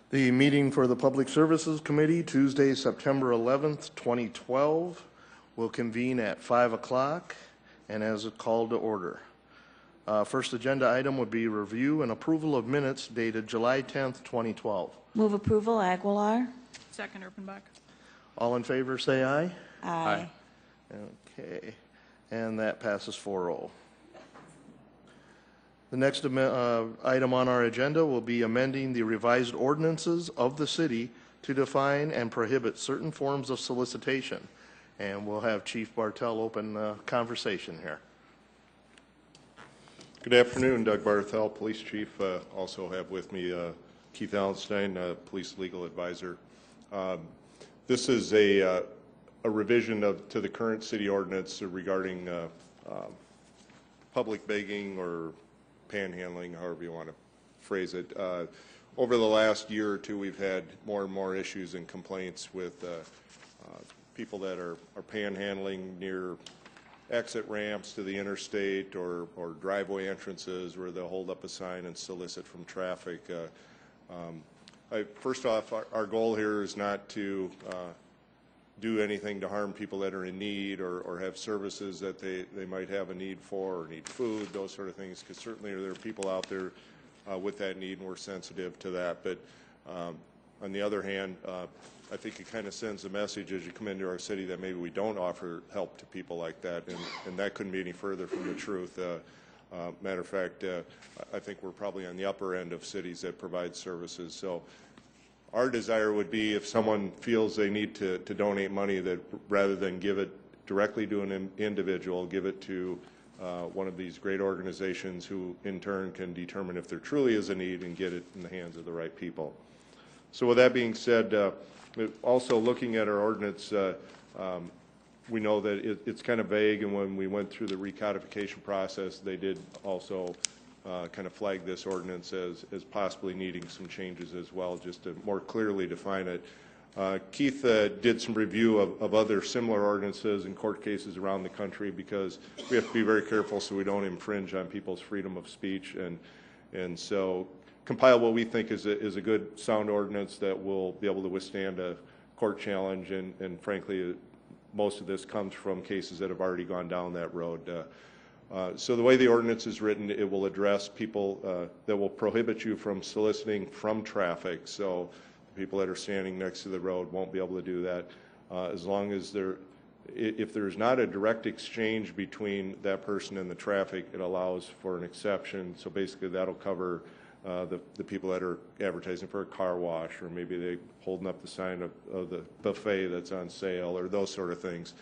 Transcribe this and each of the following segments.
The meeting for the Public Services Committee, Tuesday, September 11th, 2012, will convene at 5 o'clock and as called to order. First agenda item would be review and approval of minutes dated July 10th, 2012. Move approval, Aguilar. Second, Erpenbach. All in favor, say aye. Aye. Okay, and that passes 4-0. The next item on our agenda will be amending the revised ordinances of the city to define and prohibit certain forms of solicitation. And we'll have Chief Bartell open the conversation here. Good afternoon, Doug Barthel, Police Chief. Also have with me Keith Allenstein, Police Legal Advisor. This is a revision to the current city ordinance regarding public begging or panhandling, however you want to phrase it. Over the last year or two, we've had more and more issues and complaints with people that are panhandling near exit ramps to the interstate or driveway entrances where they'll hold up a sign and solicit from traffic. First off, our goal here is not to do anything to harm people that are in need or have services that they might have a need for or need food, those sort of things, because certainly there are people out there with that need and we're sensitive to that. But on the other hand, I think it kind of sends a message as you come into our city that maybe we don't offer help to people like that, and that couldn't be any further from the truth. Matter of fact, I think we're probably on the upper end of cities that provide services. So our desire would be if someone feels they need to donate money, that rather than give it directly to an individual, give it to one of these great organizations who in turn can determine if there truly is a need and get it in the hands of the right people. So with that being said, also looking at our ordinance, we know that it's kind of vague, and when we went through the recodification process, they did also kind of flag this ordinance as possibly needing some changes as well, just to more clearly define it. Keith did some review of other similar ordinances in court cases around the country, because we have to be very careful so we don't infringe on people's freedom of speech, and so compile what we think is a good sound ordinance that will be able to withstand a court challenge, and frankly most of this comes from cases that have already gone down that road. So the way the ordinance is written, it will address people that will prohibit you from soliciting from traffic. So people that are standing next to the road won't be able to do that as long as if there's not a direct exchange between that person and the traffic, it allows for an exception. So basically that'll cover the people that are advertising for a car wash, or maybe they're holding up the sign of the buffet that's on sale, or those sort of things.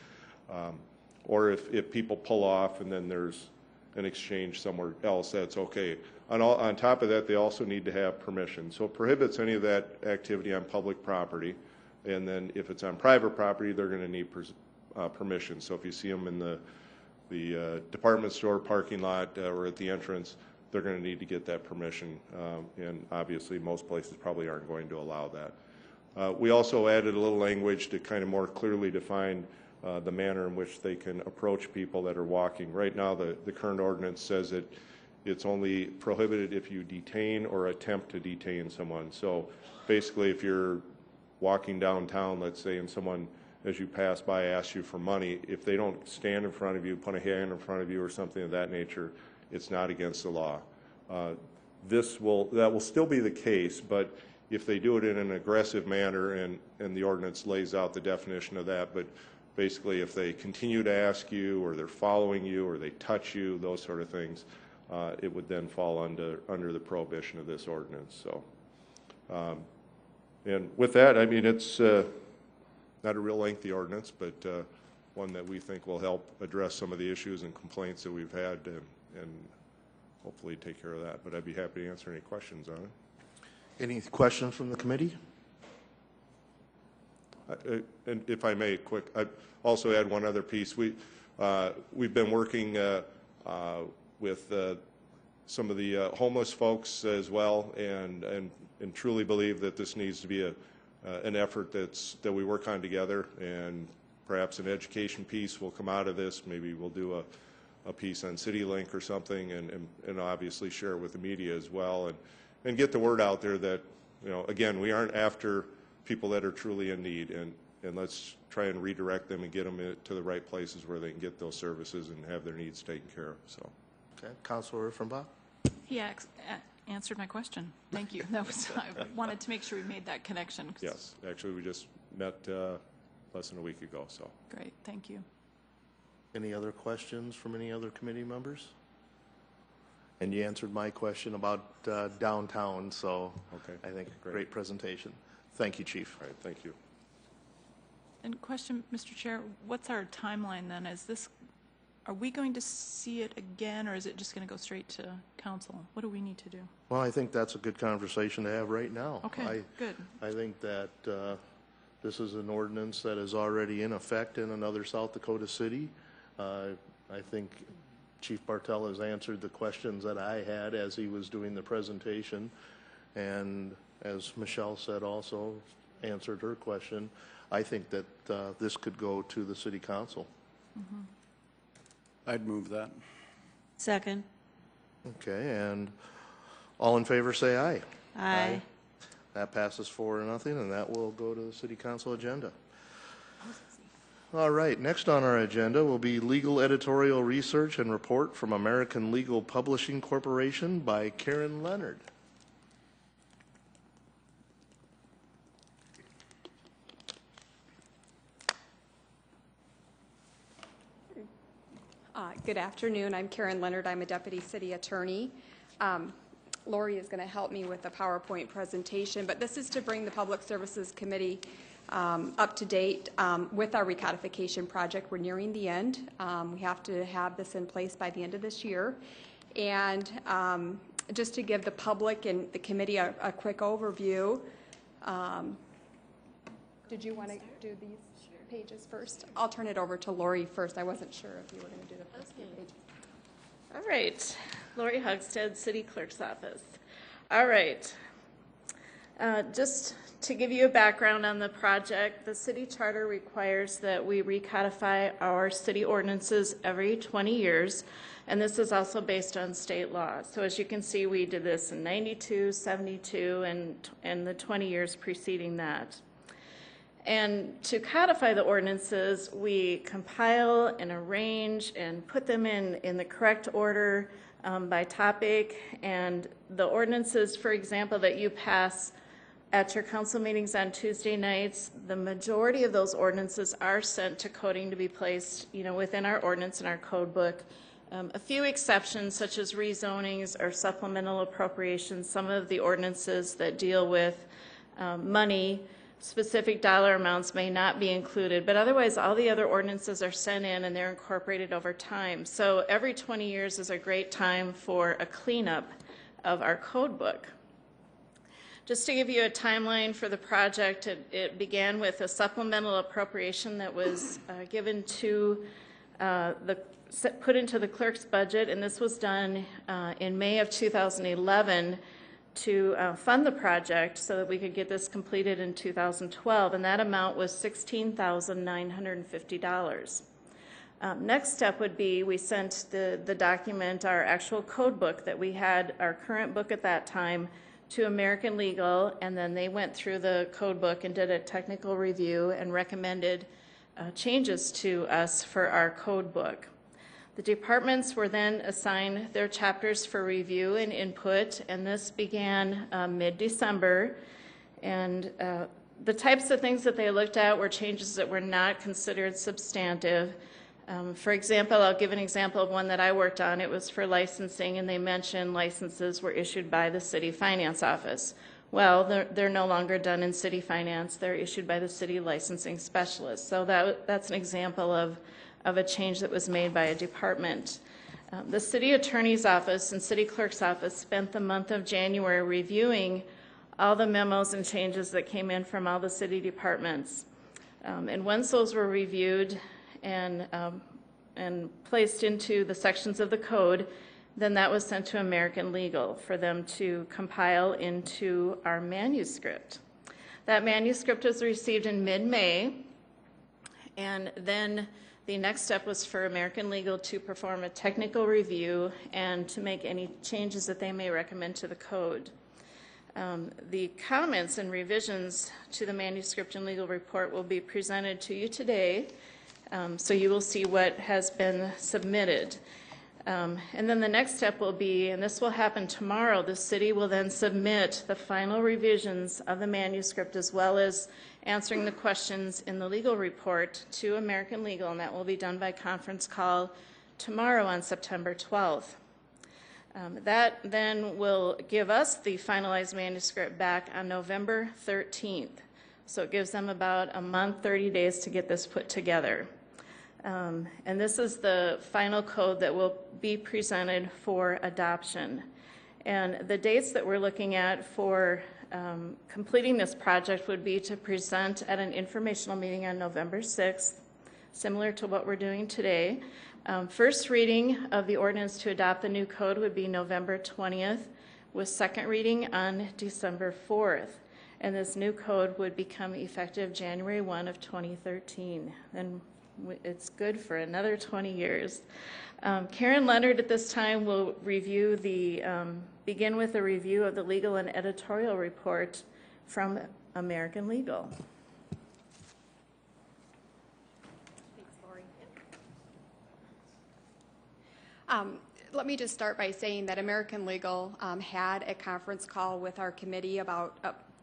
Or if people pull off and then there's an exchange somewhere else, that's okay. On top of that, they also need to have permission. So it prohibits any of that activity on public property, and then if it's on private property, they're going to need permission. So if you see them in the department store parking lot or at the entrance, they're going to need to get that permission, and obviously most places probably aren't going to allow that. We also added a little language to kind of more clearly define the manner in which they can approach people that are walking. Right now the current ordinance says that it's only prohibited if you detain or attempt to detain someone. So basically if you're walking downtown, let's say, and someone as you pass by asks you for money, if they don't stand in front of you, put a hand in front of you or something of that nature, it's not against the law. That will still be the case, but if they do it in an aggressive manner, and the ordinance lays out the definition of that, but basically if they continue to ask you, or they're following you, or they touch you, those sort of things, it would then fall under the prohibition of this ordinance. So, and with that, I mean, it's not a real lengthy ordinance, but one that we think will help address some of the issues and complaints that we've had, and hopefully take care of that. But I'd be happy to answer any questions on it. Any questions from the committee? And if I may, quick, I also add one other piece. We've been working with some of the homeless folks as well, and truly believe that this needs to be an effort that we work on together, and perhaps an education piece will come out of this. Maybe we'll do a piece on CityLink or something, and obviously share it with the media as well, and get the word out there that you know, again, we aren't after people that are truly in need, and let's try and redirect them and get them to the right places where they can get those services and have their needs taken care of. So, Okay, Councilor Offenbach? He answered my question. Thank you. That was, I wanted to make sure we made that connection. yes, actually, we just met less than a week ago. So, Great, thank you. Any other questions from any other committee members? And you answered my question about downtown, so okay, I think great presentation. Thank you, Chief. all right, thank you. And question, Mr. Chair, what's our timeline then? Are we going to see it again, or is it just going to go straight to council? What do we need to do? Well, I think that's a good conversation to have right now. Okay, good. I think that this is an ordinance that is already in effect in another South Dakota city. I think Chief Bartel has answered the questions that I had as he was doing the presentation, and as Michelle said also, answered her question. I think that this could go to the city council. Mm-hmm. I'd move that. Second. Okay, and all in favor say aye. Aye. That passes 4-0, and that will go to the city council agenda. All right, next on our agenda will be legal editorial research and report from American Legal Publishing Corporation by Karen Leonard. Good afternoon. I'm Karen Leonard. I'm a deputy city attorney. Lori is going to help me with the PowerPoint presentation, but this is to bring the Public Services Committee up to date with our recodification project. We're nearing the end. We have to have this in place by the end of this year. And just to give the public and the committee a quick overview, did you want to do these pages first? I'll turn it over to Lori first. I wasn't sure if you were going to do the first few pages. All right, Lori Hugstead, City Clerk's Office. All right, just to give you a background on the project, the city charter requires that we recodify our city ordinances every 20 years, and this is also based on state law. So as you can see, we did this in 92, 72, and the 20 years preceding that. And to codify the ordinances, we compile and arrange and put them in the correct order by topic. And the ordinances, for example, that you pass at your council meetings on Tuesday nights, the majority of those ordinances are sent to coding to be placed, within our ordinance and our code book. A few exceptions, such as rezonings or supplemental appropriations, some of the ordinances that deal with money, specific dollar amounts may not be included, but otherwise all the other ordinances are sent in and they're incorporated over time. So every 20 years is a great time for a cleanup of our code book. Just to give you a timeline for the project, it began with a supplemental appropriation that was given to put into the clerk's budget, and this was done in May of 2011 to fund the project so that we could get this completed in 2012, and that amount was $16,950. Next step would be we sent the document, our actual code book that we had, our current book at that time, to American Legal, and then they went through the code book and did a technical review and recommended changes to us for our code book. The departments were then assigned their chapters for review and input, and this began mid-December. And the types of things that they looked at were changes that were not considered substantive. For example, I'll give an example of one that I worked on. It was for licensing, and they mentioned licenses were issued by the city finance office. Well, they're no longer done in city finance. They're issued by the city licensing specialist. So that's an example of a change that was made by a department. The city attorney's office and city clerk's office spent the month of January reviewing all the memos and changes that came in from all the city departments. And once those were reviewed and placed into the sections of the code, then that was sent to American Legal for them to compile into our manuscript. That manuscript was received in mid-May, and then the next step was for American Legal to perform a technical review and to make any changes that they may recommend to the code. The comments and revisions to the manuscript and legal report will be presented to you today, so you will see what has been submitted. And then the next step will be, and this will happen tomorrow, the city will then submit the final revisions of the manuscript as well as answering the questions in the legal report to American Legal, and that will be done by conference call tomorrow on September 12th. That then will give us the finalized manuscript back on November 13th. So it gives them about a month, 30 days to get this put together. And this is the final code that will be presented for adoption. And the dates that we're looking at for completing this project would be to present at an informational meeting on November 6th, similar to what we're doing today. First reading of the ordinance to adopt the new code would be November 20th, with second reading on December 4th. And this new code would become effective January 1 of 2013. And it's good for another 20 years. Karen Leonard at this time will review begin with a review of the legal and editorial report from American Legal. Let me just start by saying that American Legal had a conference call with our committee about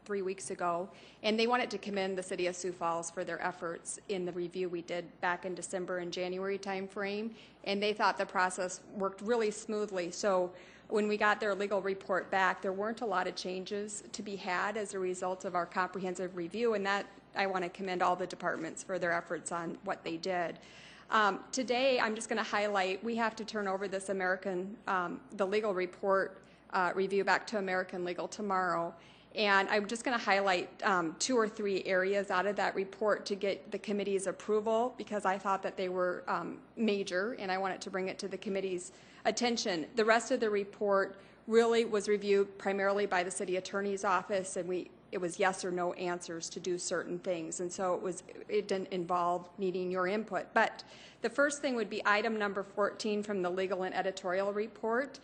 3 weeks ago, and they wanted to commend the City of Sioux Falls for their efforts in the review we did back in December and January timeframe, and they thought the process worked really smoothly. So when we got their legal report back, there weren't a lot of changes to be had as a result of our comprehensive review, and that I want to commend all the departments for their efforts on what they did. Today, I'm just going to highlight, we have to turn over this the legal report review back to American Legal tomorrow. And I'm just going to highlight 2 or 3 areas out of that report to get the committee's approval, because I thought that they were major, and I wanted to bring it to the committee's attention. The rest of the report really was reviewed primarily by the city attorney's office, and it was yes or no answers to do certain things, and so it didn't involve needing your input. But the first thing would be item number 14 from the legal and editorial report.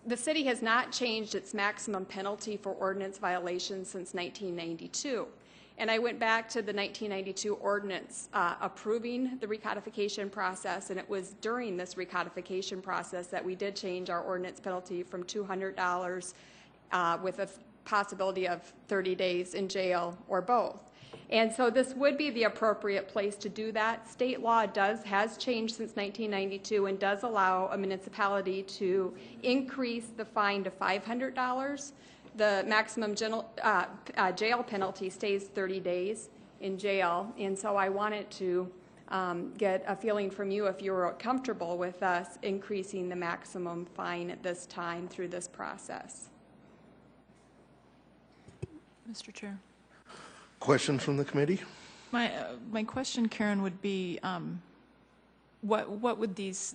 The city has not changed its maximum penalty for ordinance violations since 1992. And I went back to the 1992 ordinance approving the recodification process, and it was during this recodification process that we did change our ordinance penalty from $200 with a possibility of 30 days in jail or both. And so this would be the appropriate place to do that. State law has changed since 1992 and does allow a municipality to increase the fine to $500. The maximum jail penalty stays 30 days in jail. And so I wanted to get a feeling from you if you were comfortable with us increasing the maximum fine at this time through this process. Mr. Chair. Questions from the committee? My question, Karen, would be, what would these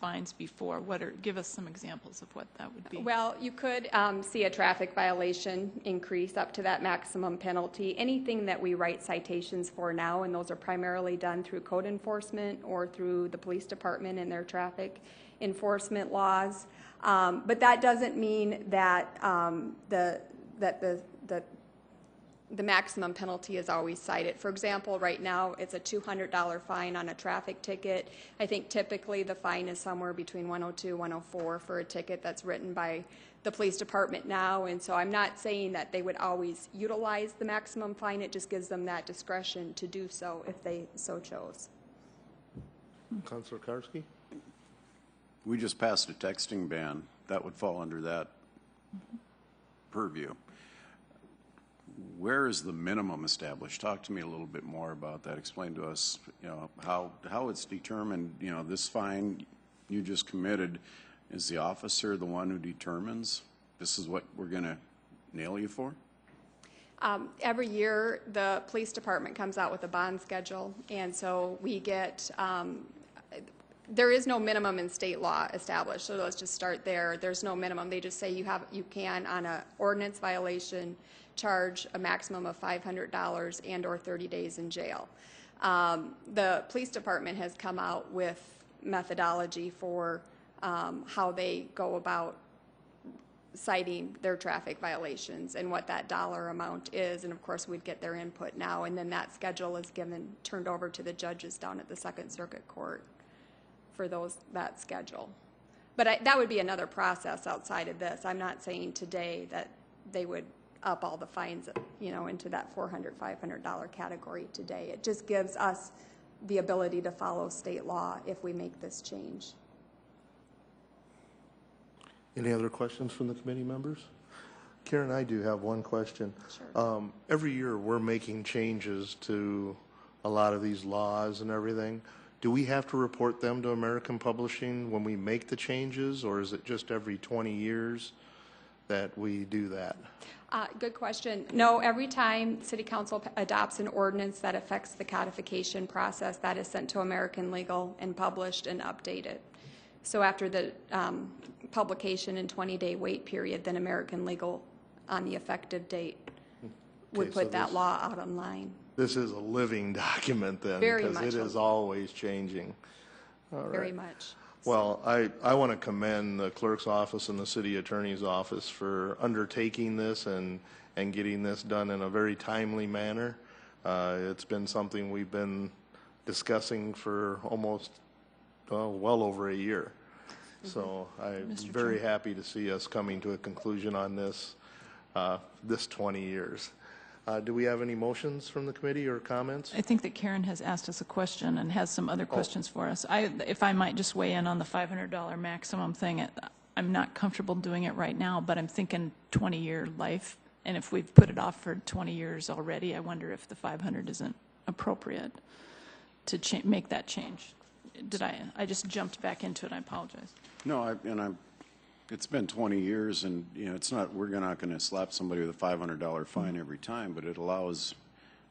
fines be for? Give us some examples of what that would be. Well, you could see a traffic violation increase up to that maximum penalty. Anything that we write citations for now, and those are primarily done through code enforcement or through the police department and their traffic enforcement laws. But that doesn't mean that the maximum penalty is always cited. For example, right now it's a $200 fine on a traffic ticket. I think typically the fine is somewhere between $102 and $104 for a ticket that's written by the police department now, and so I'm not saying that they would always utilize the maximum fine. It just gives them that discretion to do so if they so chose. Councilor Karski? We just passed a texting ban. That would fall under that purview. Where is the minimum established? Talk to me a little bit more about that. Explain to us, how it's determined. This fine you just committed, is the officer the one who determines this is what we're going to nail you for? Every year, the police department comes out with a bond schedule, and so we get. There is no minimum in state law established, so let's just start there. There's no minimum. They just say you can, on an ordinance violation, charge a maximum of $500 and or 30 days in jail. The police department has come out with methodology for how they go about citing their traffic violations and what that dollar amount is. And of course, we'd get their input now, and then that schedule is turned over to the judges down at the Second Circuit Court for that schedule. But that would be another process outside of this. I'm not saying today that they would up all the fines, into that $400, $500 category today. It just gives us the ability to follow state law if we make this change. Any other questions from the committee members? Karen, I do have one question. Sure. Every year we're making changes to a lot of these laws and everything. Do we have to report them to American Publishing when we make the changes, or is it just every 20 years that we do that? Good question. No, every time City Council adopts an ordinance that affects the codification process, that is sent to American Legal and published and updated. So after the publication and 20-day wait period, then American Legal, on the effective date, would Okay, put so that law out online. This is a living document then, Very because much it so. is always changing. All right. Very much. Well, I want to commend the clerk's office and the city attorney's office for undertaking this and getting this done in a very timely manner. It's been something we've been discussing for almost, well over a year. So I'm very happy to see us coming to a conclusion on this, this 20 years. Do we have any motions from the committee or comments? I think that Karen has asked us a question and has some other questions for us. If I might just weigh in on the $500 maximum thing, I'm not comfortable doing it right now, but I'm thinking 20-year life. And if we've put it off for 20 years already, I wonder if the 500 isn't appropriate to make that change. I just jumped back into it. I apologize. No, it's been 20 years, and we're not going to slap somebody with a $500 fine every time, but it allows,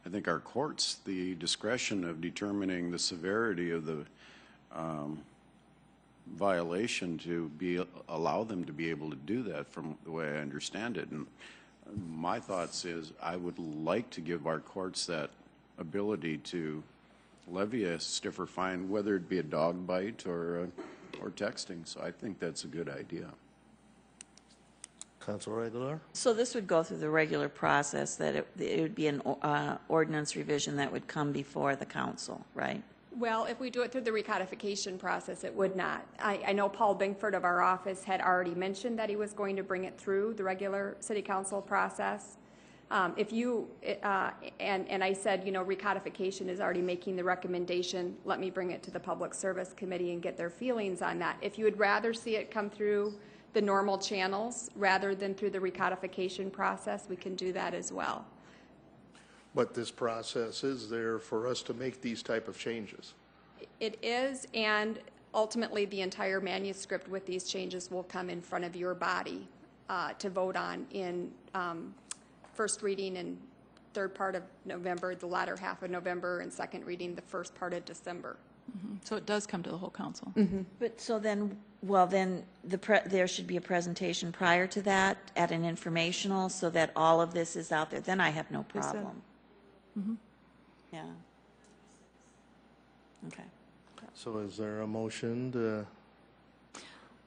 I think, our courts the discretion of determining the severity of the violation to allow them to be able to do that, from the way I understand it. And my thoughts is I would like to give our courts that ability to levy a stiffer fine, whether it be a dog bite or texting. So I think that's a good idea. Councilor Aguilar? So this would go through the regular process, that it would be an ordinance revision that would come before the council, right? Well, if we do it through the recodification process, it would not. I know Paul Bingford of our office had already mentioned that he was going to bring it through the regular city council process. And I said, recodification is already making the recommendation. Let me bring it to the Public Service Committee and get their feelings on that. If you would rather see it come through the normal channels rather than through the recodification process, we can do that as well. But this process is there for us to make these type of changes. It is, and ultimately the entire manuscript with these changes will come in front of your body to vote on in first reading in third part of November, the latter half of November, and second reading the first part of December. Mm-hmm. So it does come to the whole council. Mm-hmm. But so then, there should be a presentation prior to that at an informational so that all of this is out there. Then I have no They said- problem. Mm-hmm. Yeah. Okay. So is there a motion to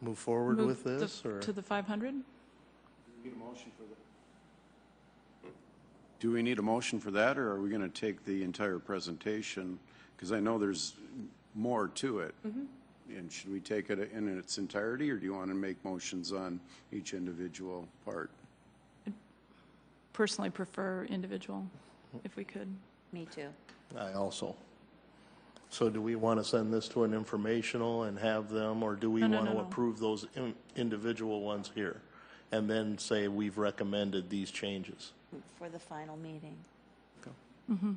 move forward Move with this? Or? to the 500? Do we need a motion for that, or are we going to take the entire presentation? Because I know there's more to it. Mm-hmm. And should we take it in its entirety, or do you want to make motions on each individual part? Personally prefer individual, if we could. Me too. I also. So do we want to send this to an informational and have them, or do we want to approve those individual ones here and then say we've recommended these changes? For the final meeting. Okay. Mm-hmm.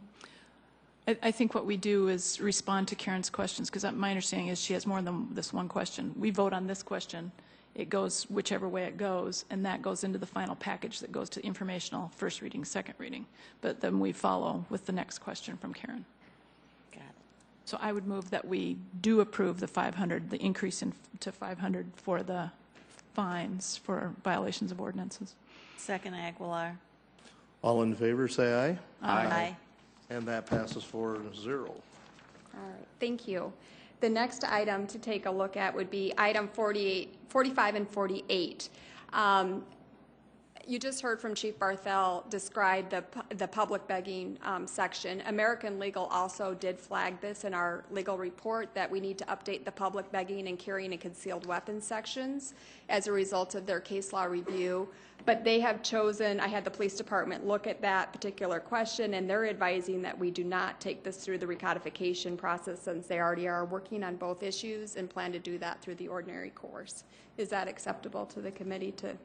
I think what we do is respond to Karen's questions, because my understanding is she has more than this one question. We vote on this question. It goes whichever way it goes, and that goes into the final package that goes to informational, first reading, second reading. But then we follow with the next question from Karen. Got it. So I would move that we do approve the 500, the increase to 500 for the fines for violations of ordinances. Second, Aguilar. All in favor, say aye. Aye. And that passes 4-0. All right, thank you. The next item to take a look at would be item 45 and 48. You just heard from Chief Barthel describe the public begging section. American Legal also did flag this in our legal report that we need to update the public begging and carrying a concealed weapons sections as a result of their case law review. But they have chosen, I had the police department look at that particular question, and they're advising that we do not take this through the recodification process since they already are working on both issues and plan to do that through the ordinary course. Is that acceptable to the committee to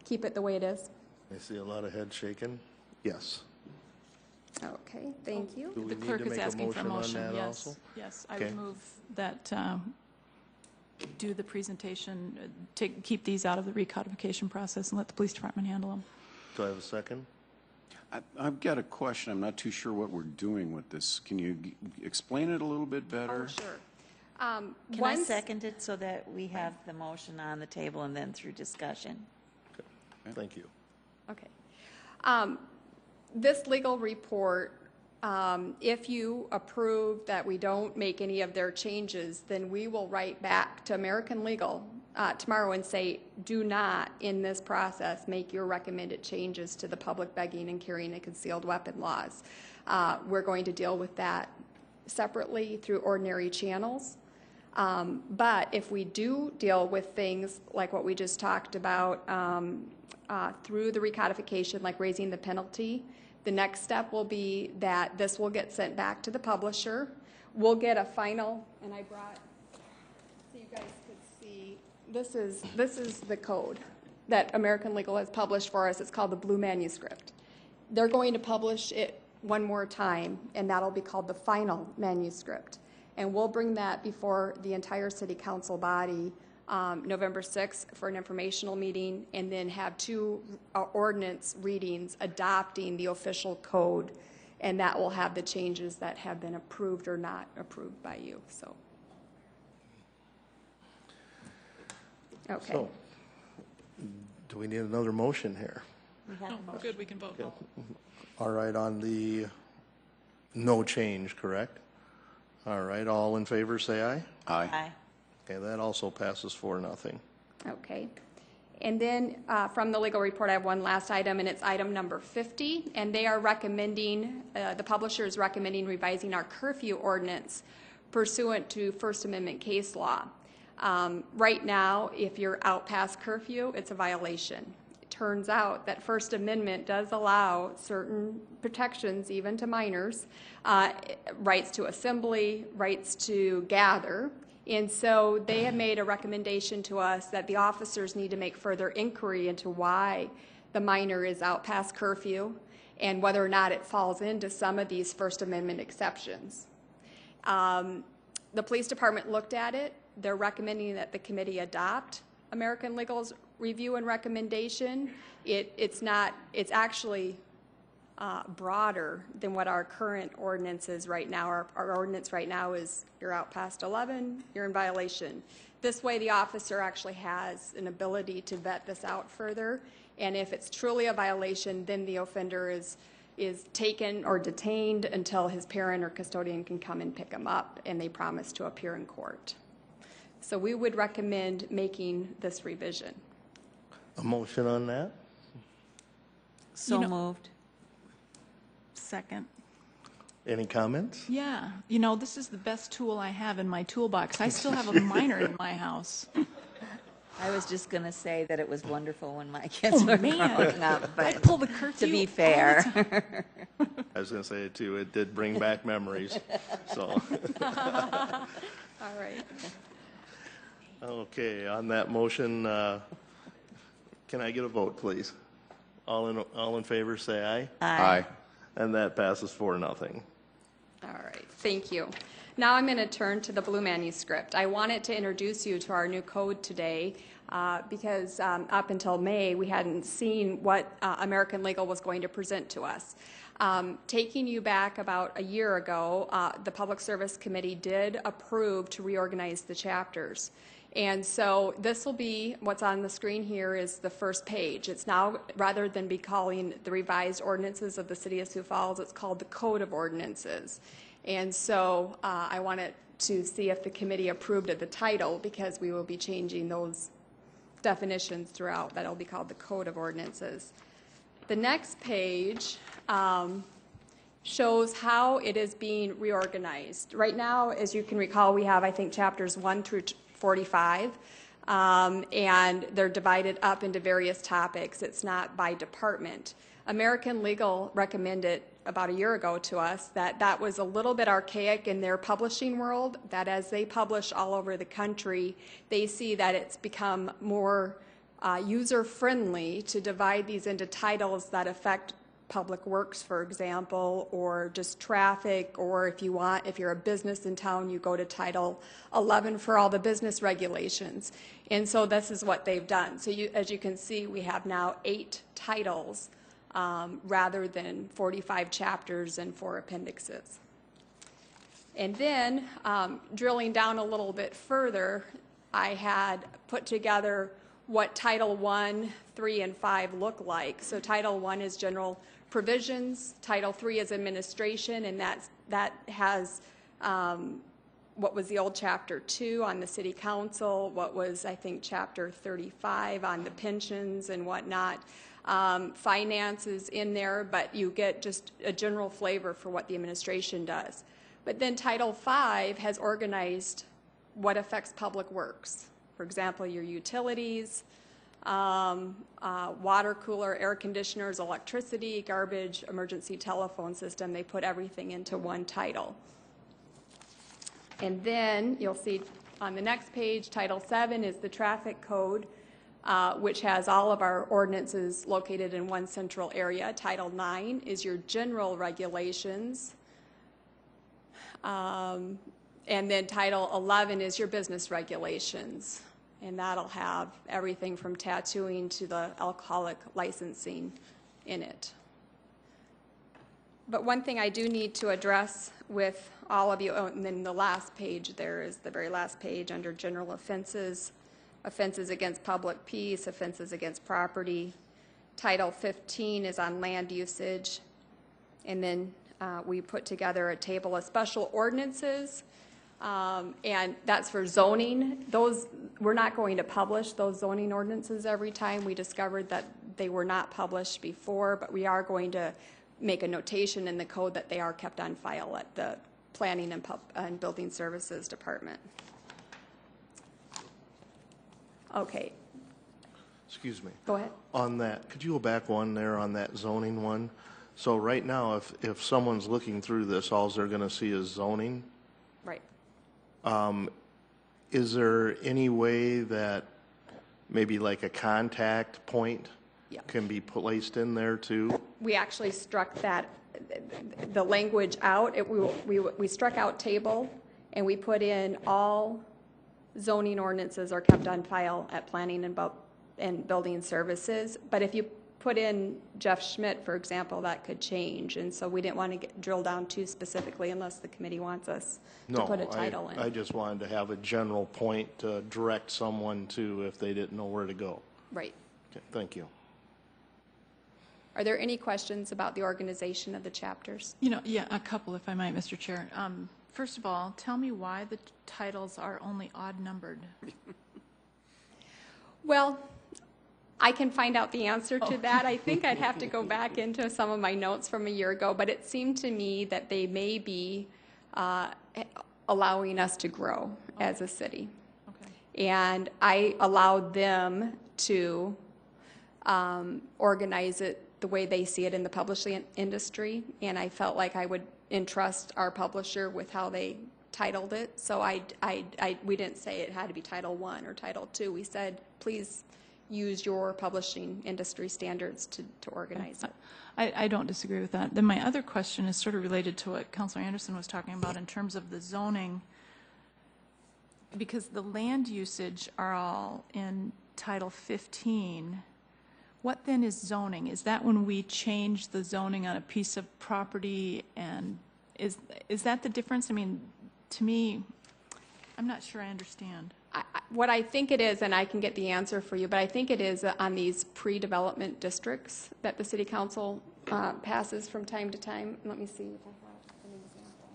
keep it the way it is? I see a lot of head shaking. Yes. Okay, thank you. Do we The need clerk to is make a asking for a motion on motion, that yes. also? Yes, I Okay. would move that, do the presentation, keep these out of the recodification process and let the police department handle them. Do I have a second? I've got a question. I'm not too sure what we're doing with this. Can you explain it a little bit better? Oh, sure. Can I Once- second it so that we have the motion on the table and then through discussion? Thank you. Okay. This legal report, if you approve that we don't make any of their changes, then we will write back to American Legal tomorrow and say, do not, in this process, make your recommended changes to the public begging and carrying a concealed weapon laws. We're going to deal with that separately through ordinary channels. But if we do deal with things like what we just talked about through the recodification, like raising the penalty, the next step will be that this will get sent back to the publisher. We'll get a final, and I brought, so you guys could see, this is the code that American Legal has published for us. It's called the Blue Manuscript. They're going to publish it one more time, and that'll be called the final manuscript. And we'll bring that before the entire city council body November 6th for an informational meeting, and then have two ordinance readings adopting the official code, and that will have the changes that have been approved or not approved by you. So, okay. So, do we need another motion here? We have a motion. Good, we can vote. All right, on the no change, correct? All right, all in favor, say aye. Aye. Aye. Okay, that also passes 4-0. Okay. And then from the legal report, I have one last item, and it's item number 50. And they are recommending, the publisher is recommending revising our curfew ordinance pursuant to First Amendment case law. Right now, if you're out past curfew, it's a violation. It turns out that First Amendment does allow certain protections, even to minors, rights to assembly, rights to gather. And so they have made a recommendation to us that the officers need to make further inquiry into why the minor is out past curfew and whether or not it falls into some of these First Amendment exceptions. The police department looked at it. They're recommending that the committee adopt American Legal's review and recommendation. It's actually broader than what our current ordinance is right now. Our ordinance right now is you're out past 11, you're in violation. This way the officer actually has an ability to vet this out further, and if it's truly a violation, then the offender is taken or detained until his parent or custodian can come and pick him up, and they promise to appear in court. So we would recommend making this revision. A motion on that? So moved. Second. Any comments? Yeah, you know, this is the best tool I have in my toolbox. I still have a minor in my house. I was just going to say that it was wonderful when my kids were man. growing up, I but pull the curfew to be all the fair. I was going to say it too. It did bring back memories. So, All right. okay, on that motion, can I get a vote, please? All in favor, say aye. Aye. And that passes 4-0. All right, thank you. Now I'm going to turn to the Blue Manuscript. I wanted to introduce you to our new code today because up until May, we hadn't seen what American Legal was going to present to us. Taking you back about a year ago, the Public Service Committee did approve to reorganize the chapters. And so this will be, what's on the screen here is the first page. It's now, rather than be calling the revised ordinances of the City of Sioux Falls, it's called the Code of Ordinances. And so I wanted to see if the committee approved of the title because we will be changing those definitions throughout. That'll be called the Code of Ordinances. The next page shows how it is being reorganized. Right now, as you can recall, we have, I think, chapters 1 through 45, and they're divided up into various topics. It's not by department. American Legal recommended about a year ago to us that that was a little bit archaic in their publishing world, that as they publish all over the country, they see that it's become more user-friendly to divide these into titles that affect public works, for example, or just traffic, or if you're a business in town, you go to Title 11 for all the business regulations. And so this is what they've done. So as you can see, we have now 8 titles rather than 45 chapters and 4 appendixes. And then drilling down a little bit further, I had put together what Title 1, 3, and 5 look like. So Title 1 is general provisions, Title 3 is administration, and that has what was the old Chapter 2 on the City Council, what was, I think, Chapter 35 on the pensions and whatnot. Finance is in there, but you get just a general flavor for what the administration does. But then Title 5 has organized what affects public works. For example, your utilities, water cooler, air conditioners, electricity, garbage, emergency telephone system. They put everything into one title. And then you'll see on the next page, Title 7 is the traffic code, which has all of our ordinances located in one central area. Title 9 is your general regulations. And then Title 11 is your business regulations. And that'll have everything from tattooing to the alcoholic licensing in it. But one thing I do need to address with all of you, and then the last page there is the very last page under general offenses, offenses against public peace, offenses against property. Title 15 is on land usage. And then we put together a table of special ordinances. And that's for zoning. We're not going to publish those zoning ordinances every time. We discovered that they were not published before, but we are going to make a notation in the code that they are kept on file at the Planning and Building Services Department. Okay. Excuse me. Go ahead. On that, could you go back one there on that zoning one? So right now, if someone's looking through this, all they're going to see is zoning. Right. Is there any way that maybe like a contact point can be placed in there too? We actually struck the language out. We struck out table, and we put in all zoning ordinances are kept on file at Planning and Building Services. But if you put in Jeff Schmidt, for example, that could change. And so we didn't want to drill down too specifically unless the committee wants us to put a title in. I just wanted to have a general point to direct someone to if they didn't know where to go. Right. Okay, thank you. Are there any questions about the organization of the chapters? Yeah, a couple, if I might, Mr. Chair. First of all, tell me why the titles are only odd numbered. Well, I can find out the answer to that. I think I'd have to go back into some of my notes from a year ago, but it seemed to me that they may be allowing us to grow as a city. Okay. And I allowed them to organize it the way they see it in the publishing industry, and I felt like I would entrust our publisher with how they titled it. So we didn't say it had to be Title 1 or Title 2. We said, please use your publishing industry standards to organize it. I don't disagree with that. Then my other question is sort of related to what Councilor Anderson was talking about in terms of the zoning, because the land usage are all in Title 15. What then is zoning? Is that when we change the zoning on a piece of property, and is that the difference? I mean, to me, I'm not sure I understand. What I think it is, and I can get the answer for you, but I think it is on these pre-development districts that the City Council passes from time to time. Let me see if I have an example.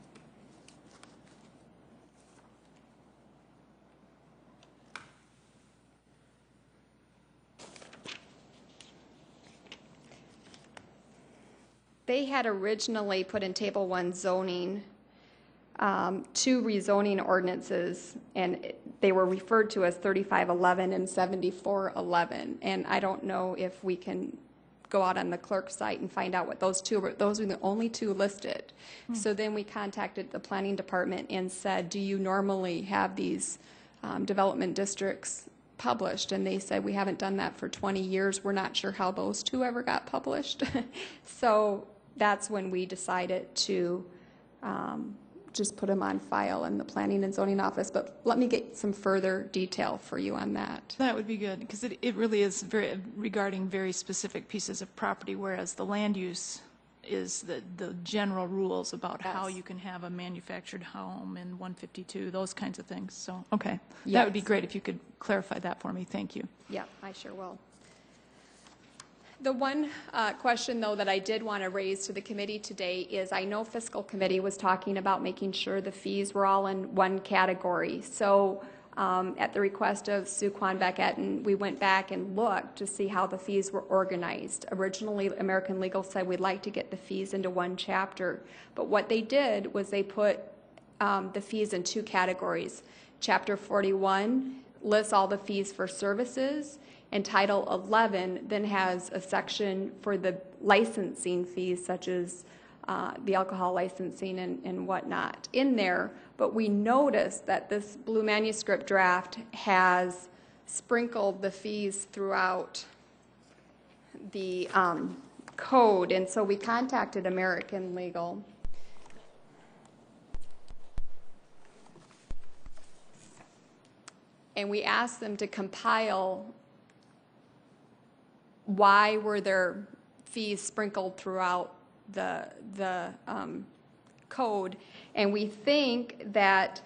They had originally put in Table 1 zoning, 2 rezoning ordinances, and they were referred to as 3511 and 7411. And I don't know if we can go out on the clerk's site and find out what those two were. Those are the only 2 listed. So then we contacted the planning department and said, do you normally have these development districts published? And they said, we haven't done that for 20 years. We're not sure how those 2 ever got published. So that's when we decided to just put them on file in the planning and zoning office. But let me get some further detail for you on that. That would be good, because it really is very, regarding very specific pieces of property, whereas the land use is the general rules about how Yes. you can have a manufactured home in 152, those kinds of things. So, okay. That Yes. would be great if you could clarify that for me. Thank you. Yeah, I sure will. The one question, though, that I did want to raise to the committee today is I know fiscal committee was talking about making sure the fees were all in one category. So at the request of Sue Quanbeck-Etten, we went back and looked to see how the fees were organized. Originally, American Legal said we'd like to get the fees into one chapter. But what they did was they put the fees in 2 categories. Chapter 41 lists all the fees for services, and Title 11 then has a section for the licensing fees, such as the alcohol licensing and whatnot in there. But we noticed that this blue manuscript draft has sprinkled the fees throughout the code, and so we contacted American Legal. And we asked them to compile why were there fees sprinkled throughout the code. And we think that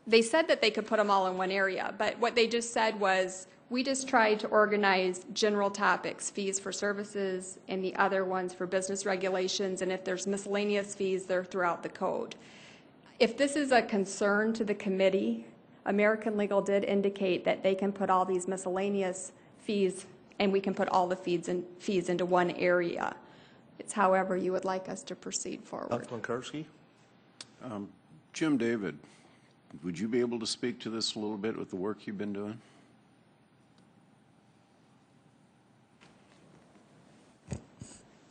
they said that they could put them all in one area, but what they just said was, we just tried to organize general topics, fees for services, and the other ones for business regulations, and if there's miscellaneous fees, they're throughout the code. If this is a concern to the committee, American Legal did indicate that they can put all these miscellaneous fees, and we can put all the fees into one area. It's however you would like us to proceed forward. Councilman Karski? Jim David, would you be able to speak to this a little bit with the work you've been doing?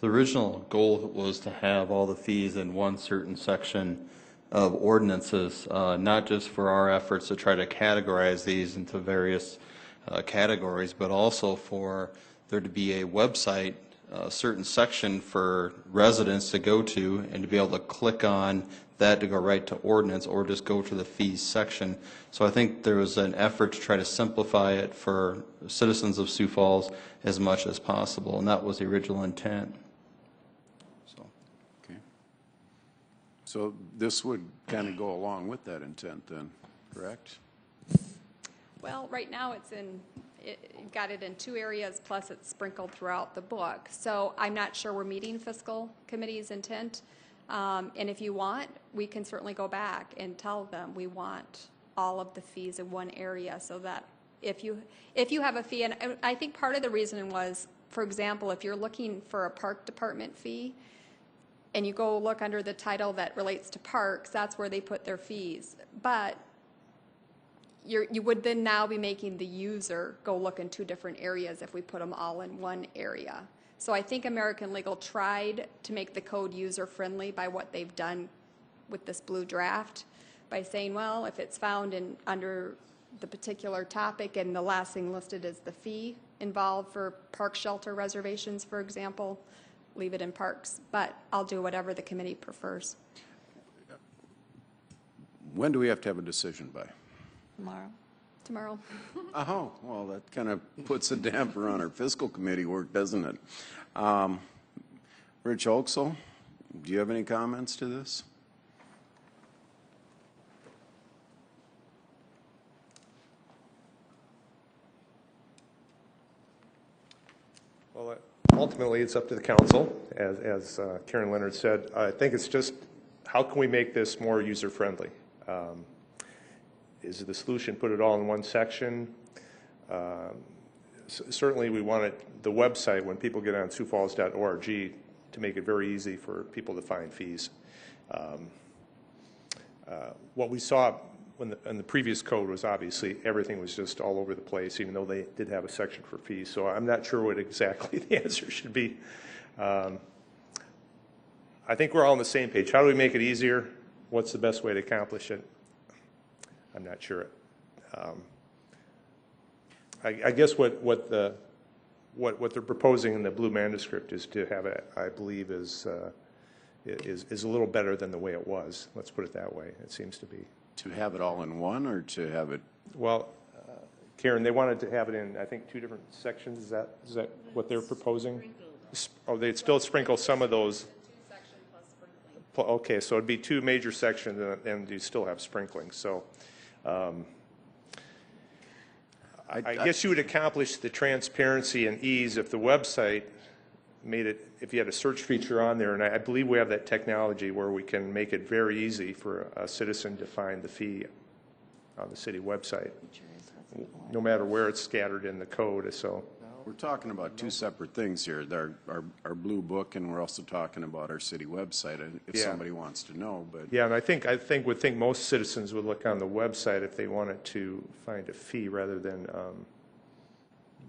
The original goal was to have all the fees in one certain section of ordinances, not just for our efforts to try to categorize these into various categories, but also for there to be a website, a certain section for residents to go to and to be able to click on that to go right to ordinance or just go to the fees section. So I think there was an effort to try to simplify it for citizens of Sioux Falls as much as possible, and that was the original intent. So this would kind of go along with that intent then, correct? Well, right now it got it in 2 areas, plus it's sprinkled throughout the book. So I'm not sure we're meeting fiscal committee's intent. And if you want, we can certainly go back and tell them we want all of the fees in one area, so that if you have a fee, and I think part of the reason was, for example, if you're looking for a park department fee, and you go look under the title that relates to parks, that's where they put their fees. But you would then now be making the user go look in 2 different areas if we put them all in one area. So I think American Legal tried to make the code user-friendly by what they've done with this blue draft, by saying, well, if it's found under the particular topic and the last thing listed is the fee involved for park shelter reservations, for example, leave it in parks, but I'll do whatever the committee prefers. When do we have to have a decision by? Tomorrow. Oh, well, that kind of puts a damper on our fiscal committee work, doesn't it? Rich Oaksel, do you have any comments to this? Well, ultimately, it's up to the council, as Karen Leonard said. I think it's just, how can we make this more user-friendly? Is the solution put it all in one section? certainly we want the website, when people get on siouxfalls.org, to make it very easy for people to find fees. What we saw in the previous code was obviously everything was just all over the place, even though they did have a section for fees. So I'm not sure what exactly the answer should be. I think we're all on the same page. How do we make it easier? What's the best way to accomplish it? I'm not sure. I guess what they're proposing in the blue manuscript is to have it, I believe, is a little better than the way it was. Let's put it that way. It seems to be. To have it all in one, or to have it? Well, Karen, they wanted to have it in, I think, 2 different sections. Is that what they're proposing? Oh, they'd still sprinkle some of those. 2 section plus sprinkling. Okay, so it'd be 2 major sections, and you still have sprinkling. So I guess you would accomplish the transparency and ease if the website made it, if you had a search feature on there, and I believe we have that technology where we can make it very easy for a citizen to find the fee on the city website, no matter where it's scattered in the code. So we're talking about 2 separate things here. Our blue book, and we're also talking about our city website, if somebody wants to know. But yeah, and I think most citizens would look on the website if they wanted to find a fee rather than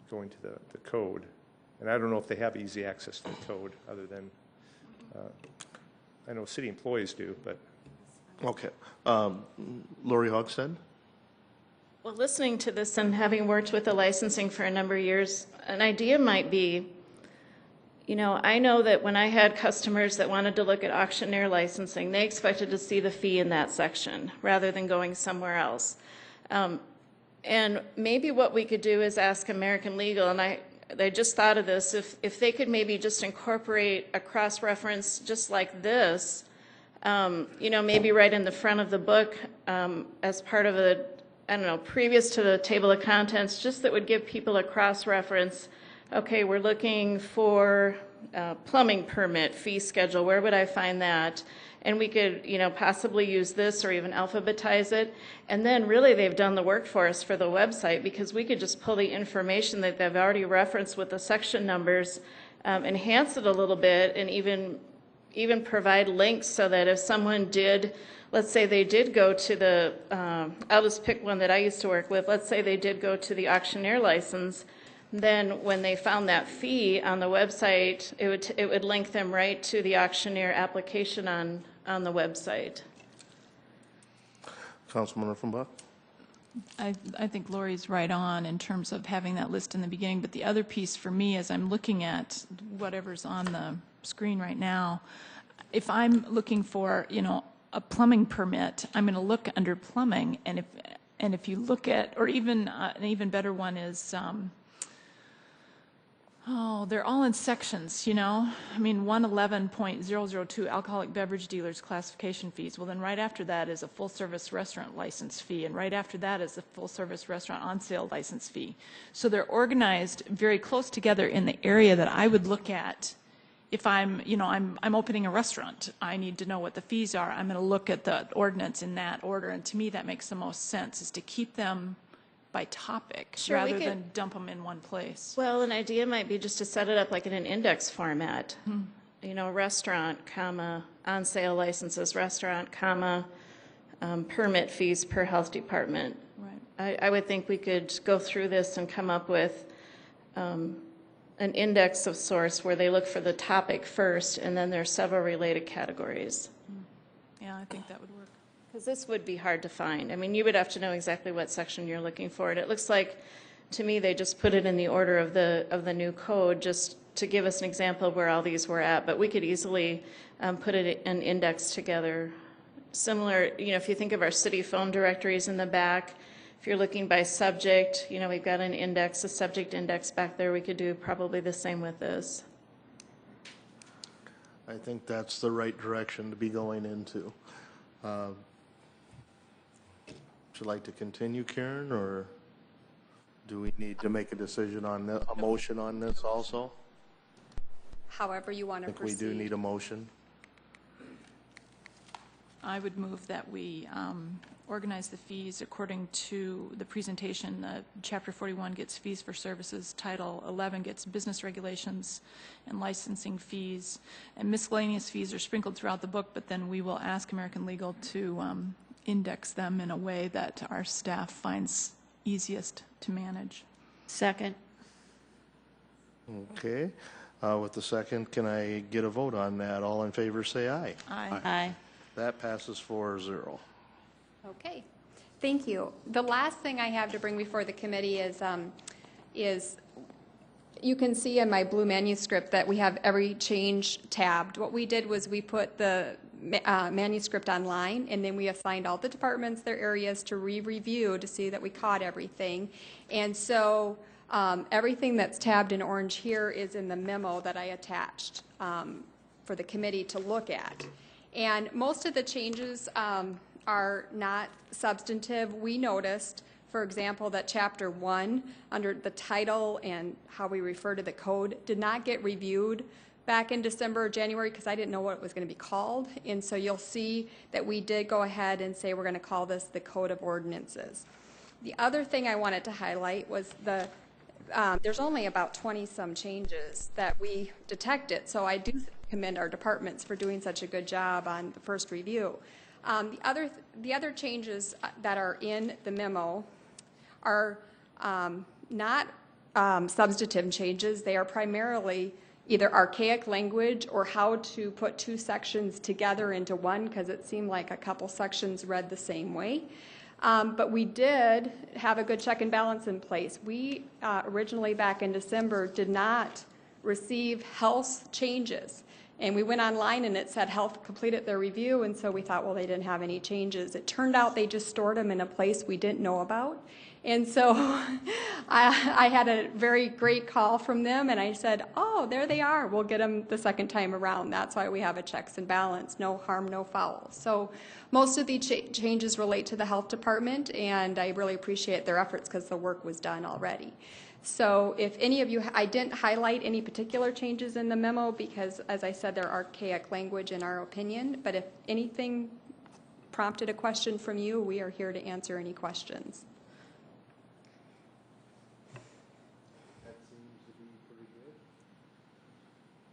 going to the code. And I don't know if they have easy access to the code other than, I know city employees do, but. Okay. Lori Hogstead? Well, listening to this and having worked with the licensing for a number of years, an idea might be, I know that when I had customers that wanted to look at auctioneer licensing, they expected to see the fee in that section rather than going somewhere else. And maybe what we could do is ask American Legal, and I just thought of this, if they could maybe just incorporate a cross-reference just like this, maybe right in the front of the book as part of previous to the table of contents, just that would give people a cross-reference. Okay, we're looking for plumbing permit fee schedule. Where would I find that? And we could, possibly use this or even alphabetize it. And then really they've done the work for us for the website, because we could just pull the information that they've already referenced with the section numbers, enhance it a little bit, and even provide links so that if someone did, let's say they did go to the, I'll just pick one that I used to work with. Let's say they did go to the auctioneer license. Then when they found that fee on the website, it would link them right to the auctioneer application on the website. Councilman Offenbach? I think Lori's right on in terms of having that list in the beginning, but the other piece for me, as I'm looking at whatever's on the screen right now, if I'm looking for, a plumbing permit, I'm going to look under plumbing, and if you look at, or even an even better one is, they're all in sections, 111.002 alcoholic beverage dealers classification fees. Well, then right after that is a full-service restaurant license fee, and right after that is a full-service restaurant on-sale license fee. So they're organized very close together in the area that I would look at. If I'm opening a restaurant, I need to know what the fees are. I'm going to look at the ordinance in that order, and to me that makes the most sense, is to keep them by topic rather than dump them in one place. Well, an idea might be just to set it up like in an index format. Restaurant, comma, on sale licenses, restaurant, comma, permit fees per health department. Right. I would think we could go through this and come up with an index of sorts where they look for the topic first, and then there's several related categories. Yeah, I think that would work. Because this would be hard to find. You would have to know exactly what section you're looking for. And it looks like, to me, they just put it in the order of the new code just to give us an example of where all these were at. But we could easily put it in index together. Similar, if you think of our city phone directories in the back, if you're looking by subject, we've got an index, a subject index back there. We could do probably the same with this. I think that's the right direction to be going into. Would you like to continue, Karen, or do we need to make a decision on a motion on this also? However you want I to think we proceed. do need a motion. I would move that we organize the fees according to the presentation. Chapter 41 gets fees for services, Title 11 gets business regulations and licensing fees, and miscellaneous fees are sprinkled throughout the book, but then we will ask American Legal to index them in a way that our staff finds easiest to manage. Second. Okay. With the second, can I get a vote on that? All in favor, say aye. Aye. Aye. That passes 4-0. Okay, thank you. The last thing I have to bring before the committee is you can see in my blue manuscript that we have every change tabbed. What we did was we put the manuscript online, and then we assigned all the departments their areas to re-review to see that we caught everything. And so everything that's tabbed in orange here is in the memo that I attached for the committee to look at. And most of the changes are not substantive. We noticed, for example, that Chapter 1, under the title and how we refer to the code, did not get reviewed back in December or January because I didn't know what it was going to be called. And so you'll see that we did go ahead and say we're going to call this the Code of Ordinances. The other thing I wanted to highlight was there's only about 20-some changes that we detected. So I do commend our departments for doing such a good job on the first review. The other changes that are in the memo are not substantive changes. They are primarily either archaic language or how to put two sections together into one, because it seemed like a couple sections read the same way. But we did have a good check and balance in place. We originally back in December did not receive health changes. And we went online and it said health completed their review, and so we thought, well, they didn't have any changes. It turned out they just stored them in a place we didn't know about. And so I had a very great call from them, and I said, oh, there they are. We'll get them the second time around. That's why we have a checks and balance, no harm, no foul. So most of the changes relate to the health department, and I really appreciate their efforts because the work was done already. So if any of you, I didn't highlight any particular changes in the memo because, as I said, they're archaic language in our opinion, but if anything prompted a question from you, we are here to answer any questions. That seems to be pretty good.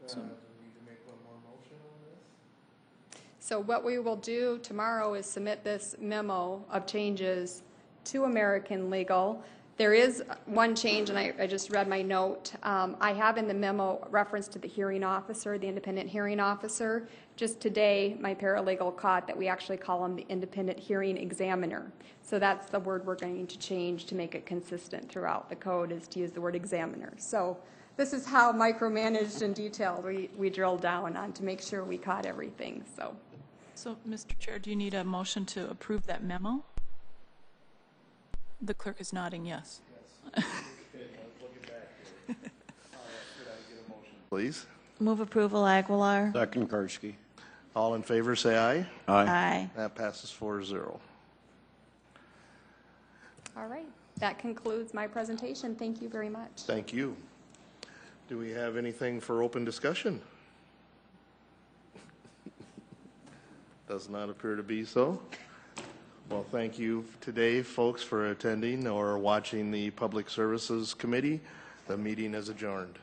Do we need to make one more motion on this? So what we will do tomorrow is submit this memo of changes to American Legal. There is one change, and I just read my note. I have in the memo reference to the hearing officer, the independent hearing officer. Just today, my paralegal caught that we actually call him the independent hearing examiner. So that's the word we're going to change to make it consistent throughout the code, is to use the word examiner. So this is how micromanaged and detailed we drilled down on to make sure we caught everything. So, Mr. Chair, do you need a motion to approve that memo? The clerk is nodding yes. Okay, let's look it back here. Could I get a motion, please? Move approval, Aguilar. Second, Karski. All in favor, say aye. Aye. That passes 4-0. All right, that concludes my presentation. Thank you very much. Thank you. Do we have anything for open discussion? Does not appear to be so. Well, thank you today, folks, for attending or watching the Public Services Committee. The meeting is adjourned.